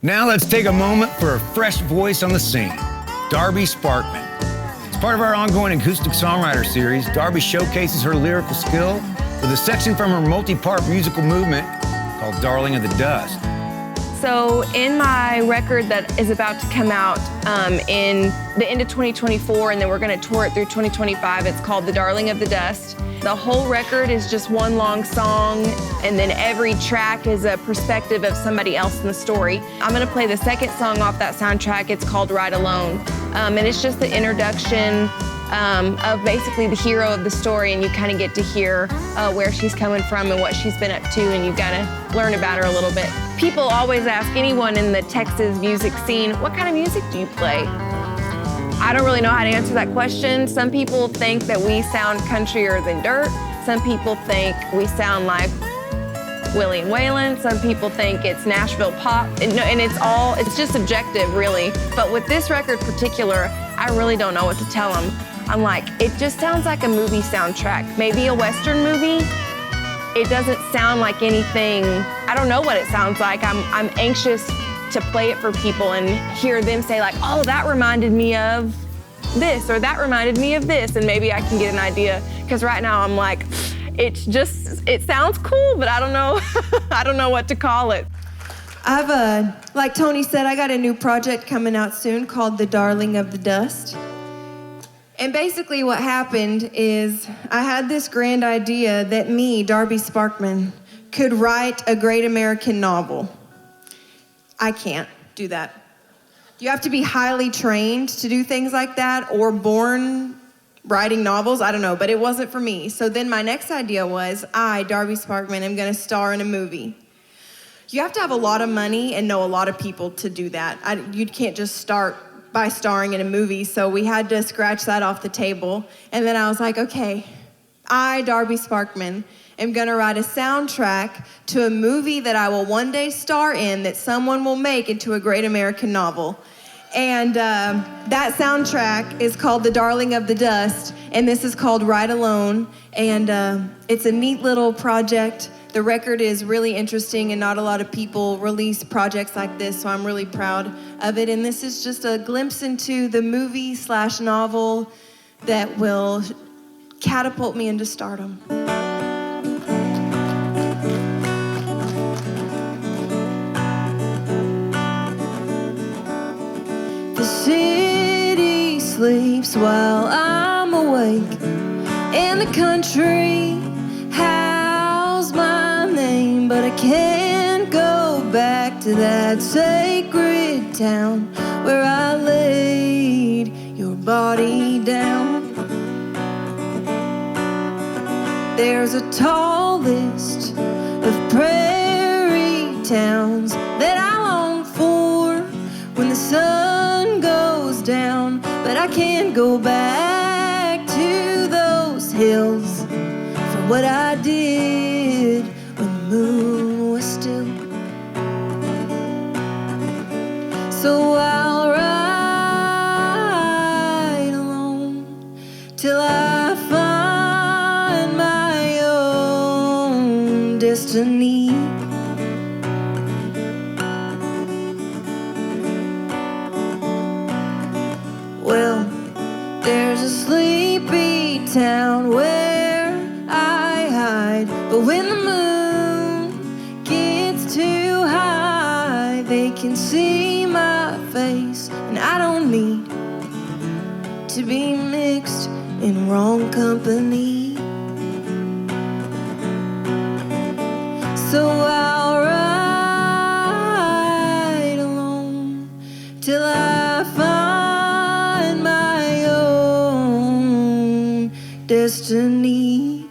Now let's take a moment for a fresh voice on the scene, Darby Sparkman. As part of our ongoing Acoustic Songwriters Series, Darby showcases her lyrical skill with a section from her multi-part musical movement called Darling of the Dust. So in my record that is about to come out in the end of 2024, and then we're going to tour it through 2025, it's called The Darling of the Dust. The whole record is just one long song, and then every track is a perspective of somebody else in the story. I'm going to play the second song off that soundtrack. It's called Ride Alone, and it's just the introduction of basically the hero of the story, and you kind of get to hear where she's coming from and what she's been up to, and you got to learn about her a little bit. People always ask anyone in the Texas music scene, what kind of music do you play? I don't really know how to answer that question. Some people think that we sound countryer than dirt. Some people think we sound like Willie and Waylon. Some people think it's Nashville pop. And it's just subjective, really. But with this record in particular, I really don't know what to tell them. I'm like, it just sounds like a movie soundtrack. Maybe a Western movie. It doesn't sound like anything. I don't know what it sounds like. I'm anxious to play it for people and hear them say like, oh, that reminded me of this, or that reminded me of this, and maybe I can get an idea. Because right now I'm like, it sounds cool, but I don't know, I don't know what to call it. Like Tony said, I got a new project coming out soon called The Darling of the Dust. And basically what happened is I had this grand idea that me, Darby Sparkman, could write a great American novel. I can't do that. You have to be highly trained to do things like that, or born writing novels, I don't know, but it wasn't for me. So then my next idea was, I, Darby Sparkman, am gonna star in a movie. You have to have a lot of money and know a lot of people to do that. You can't just start by starring in a movie, so we had to scratch that off the table. And then I was like, okay, I, Darby Sparkman, am gonna write a soundtrack to a movie that I will one day star in that someone will make into a great American novel. And that soundtrack is called The Darling of the Dust, and this is called Ride Alone. And it's a neat little project. The record is really interesting, and not a lot of people release projects like this, so I'm really proud of it. And this is just a glimpse into the movie/novel that will catapult me into stardom. The city sleeps while I'm awake, and the country howls my name, but I can't go back to that sacred town where I laid your body down. There's a tall list of prairie towns that I long for when the sun goes down, but I can't go back to those hills for what I did when the moon was still. So I'll ride alone till I find my own destiny. Well, there's a sleepy town where I hide, but when the moon gets too high, they can see my face, and I don't need to be mixed in wrong company. So I'll ride alone till I find my own destiny.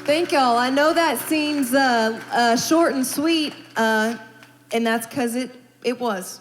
Thank y'all. I know that seems short and sweet, and that's because it was.